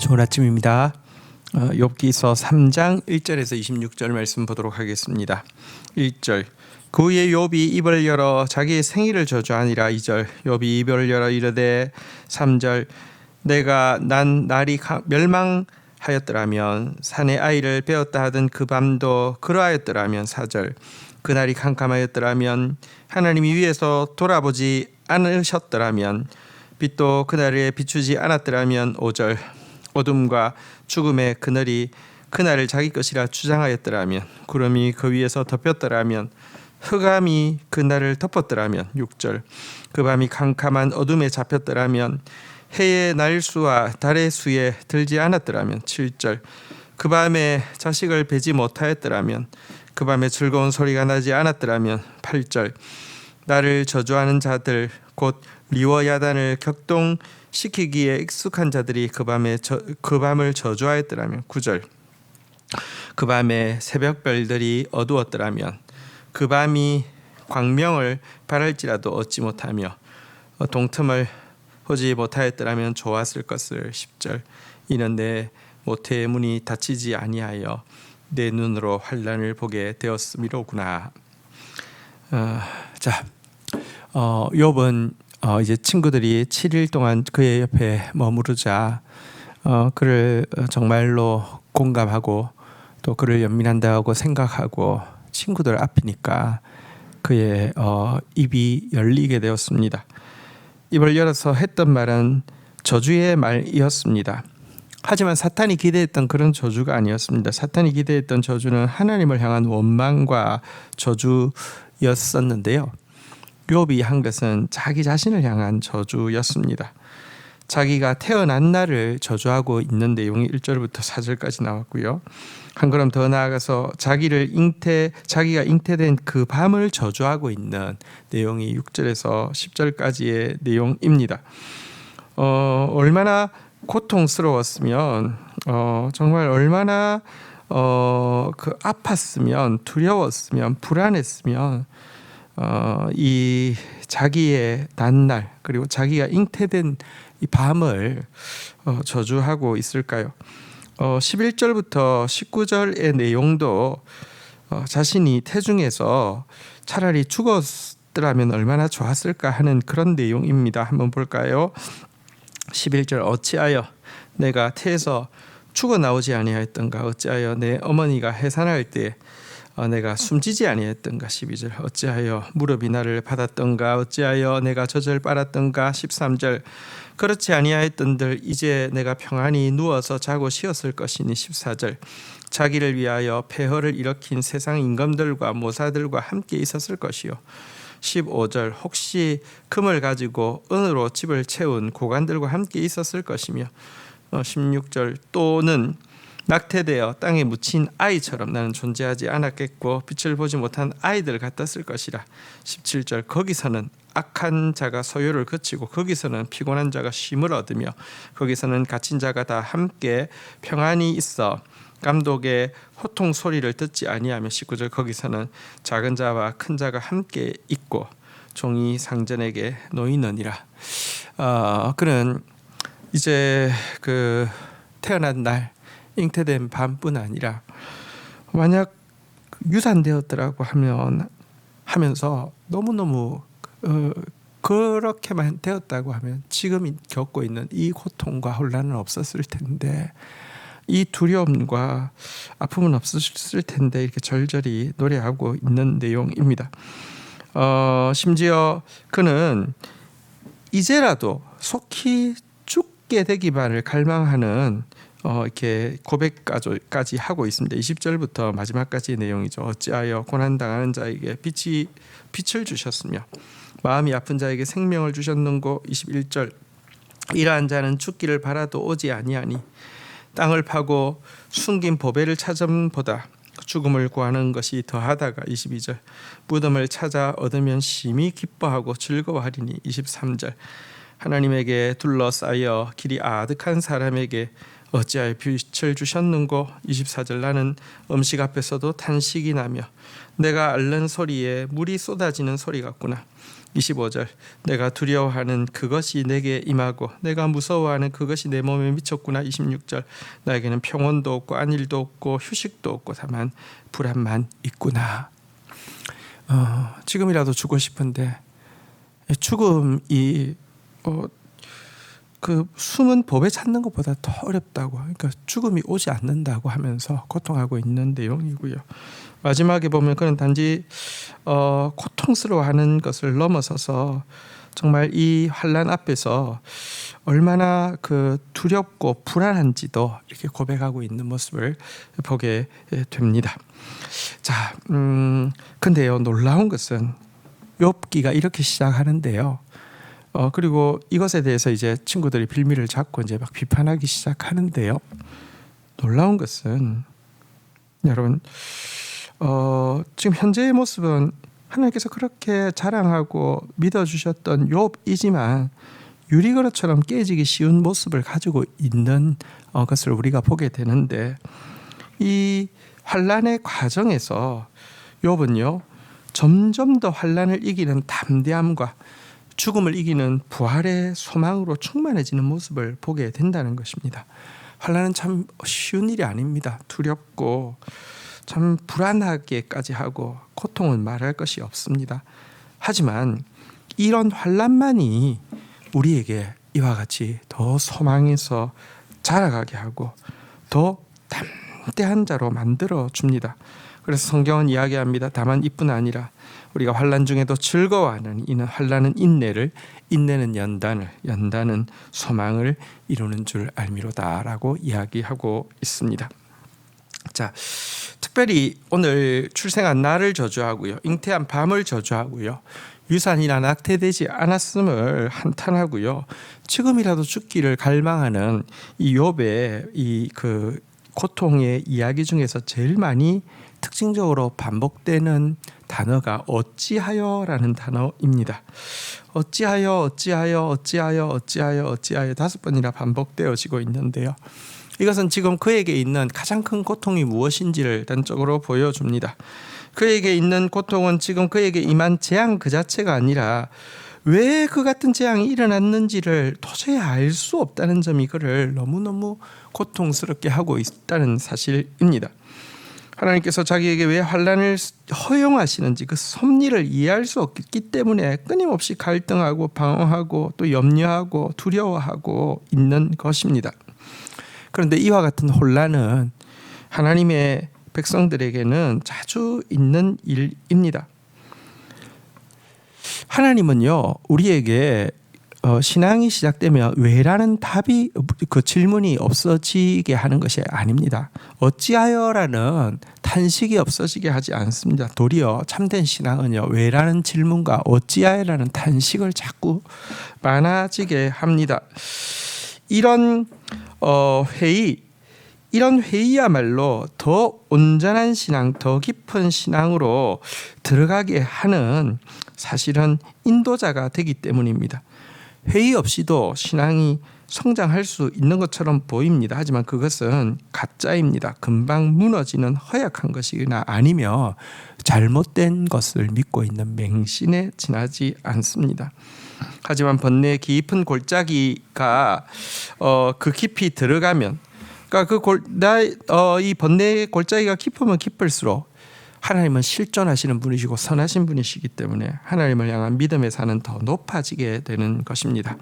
좋은 아침입니다. 욥기서 3장 1절에서 26절 말씀 보도록 하겠습니다. 1절 그 후에 욥이 입을 열어 자기의 생일을 저주하니라. 2절 욥이 입을 열어 이르되 3절 난 날이 멸망하였더라면 산의 아이를 베었다 하던 그 밤도 그러하였더라면. 4절 그날이 캄캄하였더라면 하나님이 위에서 돌아보지 않으셨더라면 빛도 그날에 비추지 않았더라면. 5절 어둠과 죽음의 그날을 자기 것이라 주장하였더라면 구름이 그 위에서 덮였더라면 흑암이 그날을 덮었더라면. 6절 그 밤이 캄캄한 어둠에 잡혔더라면 해의 날수와 달의 수에 들지 않았더라면. 7절 그 밤에 자식을 베지 못하였더라면 그 밤에 즐거운 소리가 나지 않았더라면. 8절 나를 저주하는 자들 곧 리워야단을 격동시키기에 익숙한 자들이 그 밤을 저주하였더라면. 9절 그 밤에 새벽별들이 어두웠더라면 그 밤이 광명을 바랄지라도 얻지 못하며 동틈을 보지 못하였더라면 좋았을 것을. 10절 이는 내 모태의 문이 닫히지 아니하여 내 눈으로 환난을 보게 되었음이로구나. 욥은 이제 친구들이 7일 동안 그의 옆에 머무르자 그를 정말로 공감하고 또 그를 연민한다고 생각하고 친구들 앞이니까 그의 입이 열리게 되었습니다. 입을 열어서 했던 말은 저주의 말이었습니다. 하지만 사탄이 기대했던 그런 저주가 아니었습니다. 사탄이 기대했던 저주는 하나님을 향한 원망과 저주였었는데요. 욥이 한 것은 자기 자신을 향한 저주였습니다. 자기가 태어난 날을 저주하고 있는 내용이 1절부터 4절까지 나왔고요. 한 걸음 더 나아가서 자기가 잉태된 그 밤을 저주하고 있는 내용이 6절에서 10절까지의 내용입니다. 얼마나 고통스러웠으면 정말 얼마나 아팠으면 두려웠으면 불안했으면 이 자기의 난날 그리고 자기가 잉태된 이 밤을 저주하고 있을까요? 11절부터 19절의 내용도 자신이 태중에서 차라리 죽었더라면 얼마나 좋았을까 하는 그런 내용입니다. 한번 볼까요? 11절 어찌하여 내가 태에서 죽어 나오지 아니하였던가. 어찌하여 내 어머니가 해산할 때 내가 숨지지 아니했던가. 12절 어찌하여 무릎이 나를 받았던가. 어찌하여 내가 젖을 빨았던가. 13절 그렇지 아니하였던들 이제 내가 평안히 누워서 자고 쉬었을 것이니. 14절 자기를 위하여 폐허를 일으킨 세상 임금들과 모사들과 함께 있었을 것이요. 15절 혹시 금을 가지고 은으로 집을 채운 고관들과 함께 있었을 것이며. 16절 또는 낙태되어 땅에 묻힌 아이처럼 나는 존재하지 않았겠고 빛을 보지 못한 아이들 같았을 것이라. 17절 거기서는 악한 자가 소요를 그치고 거기서는 피곤한 자가 쉼을 얻으며 거기서는 갇힌 자가 다 함께 평안히 있어 감독의 호통 소리를 듣지 아니하며. 19절 거기서는 작은 자와 큰 자가 함께 있고 종이 상전에게 놓이느니라. 그는 이제 그 태어난 날 잉태된 밤뿐 아니라 만약 유산되었더라고 하면서 너무너무 그렇게만 되었다고 하면 지금 겪고 있는 이 고통과 혼란은 없었을 텐데, 이 두려움과 아픔은 없었을 텐데 이렇게 절절히 노래하고 있는 내용입니다. 심지어 그는 이제라도 속히 죽게 되기만을 갈망하는 이렇게 고백까지 하고 있습니다. 20절부터 마지막까지의 내용이죠. 어찌하여 고난당하는 자에게 빛을 주셨으며 마음이 아픈 자에게 생명을 주셨는고. 21절 이러한 자는 죽기를 바라도 오지 아니하니 땅을 파고 숨긴 보배를 찾음보다 죽음을 구하는 것이 더하다가. 22절 무덤을 찾아 얻으면 심히 기뻐하고 즐거워하리니. 23절 하나님에게 둘러싸여 길이 아득한 사람에게 어찌하여 빛을 주셨는고. 24절 나는 음식 앞에서도 탄식이 나며 내가 앓는 소리에 물이 쏟아지는 소리 같구나. 25절 내가 두려워하는 그것이 내게 임하고 내가 무서워하는 그것이 내 몸에 미쳤구나. 26절 나에게는 평온도 없고 안일도 없고 휴식도 없고 다만 불안만 있구나. 지금이라도 죽고 싶은데 죽음이 그 숨은 법에 찾는 것보다 더 어렵다고, 그러니까 죽음이 오지 않는다고 하면서 고통하고 있는 내용이고요. 마지막에 보면 그는 단지 고통스러워하는 것을 넘어서서 정말 이 환난 앞에서 얼마나 그 두렵고 불안한지도 이렇게 고백하고 있는 모습을 보게 됩니다. 자, 근데요, 놀라운 것은 욥기가 이렇게 시작하는데요. 그리고 이것에 대해서 이제 친구들이 빌미를 잡고 이제 막 비판하기 시작하는데요. 놀라운 것은 여러분, 지금 현재의 모습은 하나님께서 그렇게 자랑하고 믿어주셨던 욥이지만 유리그릇처럼 깨지기 쉬운 모습을 가지고 있는 것을 우리가 보게 되는데, 이 환난의 과정에서 욥은요 점점 더 환난을 이기는 담대함과 죽음을 이기는 부활의 소망으로 충만해지는 모습을 보게 된다는 것입니다. 환난은 참 쉬운 일이 아닙니다. 두렵고 참 불안하게까지 하고 고통은 말할 것이 없습니다. 하지만 이런 환난만이 우리에게 이와 같이 더 소망에서 자라가게 하고 더 담대한 자로 만들어 줍니다. 그래서 성경은 이야기합니다. 다만 이뿐 아니라 우리가 환난 중에도 즐거워하는 이는 환난은 인내를, 인내는 연단을, 연단은 소망을 이루는 줄 알미로다라고 이야기하고 있습니다. 자, 특별히 오늘 출생한 날을 저주하고요, 잉태한 밤을 저주하고요, 유산이나 낙태되지 않았음을 한탄하고요, 지금이라도 죽기를 갈망하는 이 욥의 이 그 고통의 이야기 중에서 제일 많이 특징적으로 반복되는 단어가 어찌하여라는 단어입니다. 어찌하여, 어찌하여, 어찌하여, 어찌하여, 어찌하여 5번이나 반복되어지고 있는데요. 이것은 지금 그에게 있는 가장 큰 고통이 무엇인지를 단적으로 보여줍니다. 그에게 있는 고통은 지금 그에게 임한 재앙 그 자체가 아니라 왜 그 같은 재앙이 일어났는지를 도저히 알 수 없다는 점이 그를 너무너무 고통스럽게 하고 있다는 사실입니다. 하나님께서 자기에게 왜 환난을 허용하시는지 그 섭리를 이해할 수 없기 때문에 끊임없이 갈등하고 방황하고 또 염려하고 두려워하고 있는 것입니다. 그런데 이와 같은 혼란은 하나님의 백성들에게는 자주 있는 일입니다. 하나님은요 우리에게 신앙이 시작되면 왜라는 답이, 그 질문이 없어지게 하는 것이 아닙니다. 어찌하여라는 탄식이 없어지게 하지 않습니다. 도리어 참된 신앙은요 왜라는 질문과 어찌하여라는 탄식을 자꾸 많아지게 합니다. 이런 이런 회의야말로 더 온전한 신앙, 더 깊은 신앙으로 들어가게 하는 사실은 인도자가 되기 때문입니다. 회의 없이도 신앙이 성장할 수 있는 것처럼 보입니다. 하지만 그것은 가짜입니다. 금방 무너지는 허약한 것이나 아니면 잘못된 것을 믿고 있는 맹신에 지나지 않습니다. 하지만 번뇌의 깊은 골짜기가 그 깊이 들어가면, 그러니까 이 번뇌의 골짜기가 깊으면 깊을수록 하나님은 실존하시는 분이시고 선하신 분이시기 때문에 하나님을 향한 믿음의 산은 더 높아지게 되는 것입니다.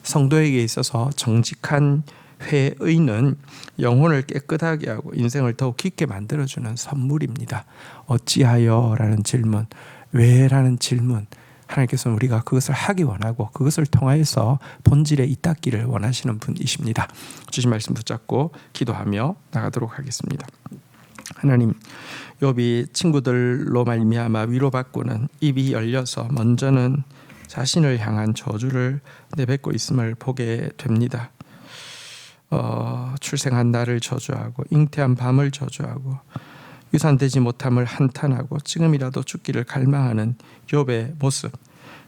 성도에게 있어서 정직한 회의는 영혼을 깨끗하게 하고 인생을 더욱 깊게 만들어주는 선물입니다. 어찌하여라는 질문, 왜라는 질문, 하나님께서는 우리가 그것을 하기 원하고 그것을 통하여서 본질에 잇닿기를 원하시는 분이십니다. 주신 말씀 붙잡고 기도하며 나가도록 하겠습니다. 하나님, 욥이 친구들로 말미암아 위로받고는 입이 열려서 먼저는 자신을 향한 저주를 내뱉고 있음을 보게 됩니다. 출생한 날을 저주하고 잉태한 밤을 저주하고 유산되지 못함을 한탄하고 지금이라도 죽기를 갈망하는 욥의 모습,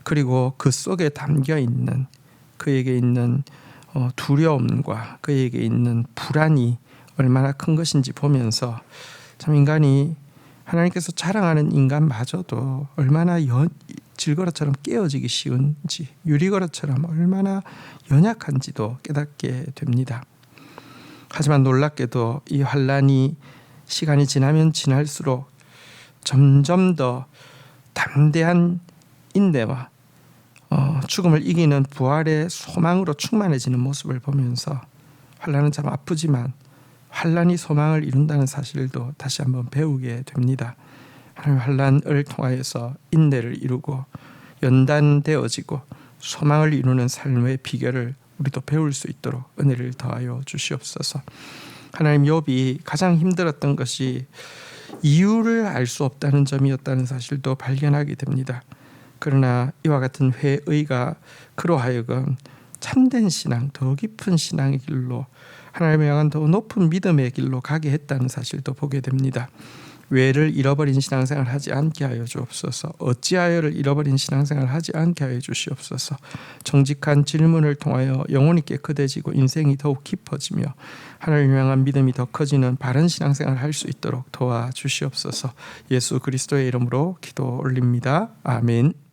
그리고 그 속에 담겨 있는 그에게 있는 두려움과 그에게 있는 불안이 얼마나 큰 것인지 보면서 참 인간이 하나님께서 자랑하는 인간마저도 얼마나 질거릇처럼 깨어지기 쉬운지, 유리거릇처럼 얼마나 연약한지도 깨닫게 됩니다. 하지만 놀랍게도 이 환난이 시간이 지나면 지날수록 점점 더 담대한 인내와 죽음을 이기는 부활의 소망으로 충만해지는 모습을 보면서 환난은 참 아프지만 환난이 소망을 이룬다는 사실도 다시 한번 배우게 됩니다. 하나님 환난을 통하여서 인내를 이루고 연단되어지고 소망을 이루는 삶의 비결을 우리도 배울 수 있도록 은혜를 더하여 주시옵소서. 하나님, 욥이 가장 힘들었던 것이 이유를 알 수 없다는 점이었다는 사실도 발견하게 됩니다. 그러나 이와 같은 회의가 그로 하여금 참된 신앙, 더 깊은 신앙의 길로, 하나님을 향한 더 높은 믿음의 길로 가게 했다는 사실도 보게 됩니다. 왜를 잃어버린 신앙생활을 하지 않게 하여 주옵소서. 어찌하여를 잃어버린 신앙생활을 하지 않게 하여 주시옵소서. 정직한 질문을 통하여 영혼이 깨끗해지고 인생이 더욱 깊어지며 하나님을 향한 믿음이 더 커지는 바른 신앙생활을 할 수 있도록 도와주시옵소서. 예수 그리스도의 이름으로 기도 올립니다. 아멘.